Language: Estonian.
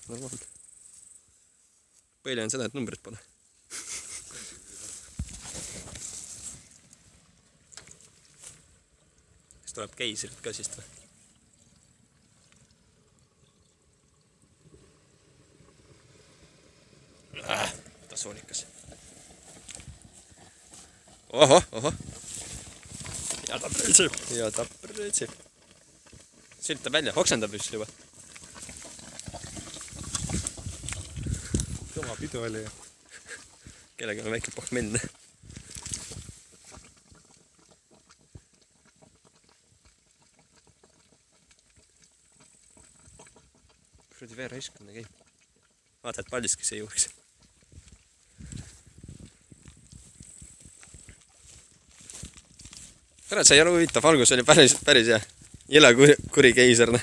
Normaalne. Põhiline on seda, et numbrit pole. Kas tuleb keisrit ka siis või? Tasuunikas. Ohoh. Ja ta prõõtsib. Sültab välja, oksendab just juba. Kõva pidu oli ju. Kellegi on väike pohmell. Kuradi veeraiskune käib. Vaata, et paldiski see juuriks. Kurat, see ei ole huvitav, algus oli päris hea. Jõle kuri keiserne.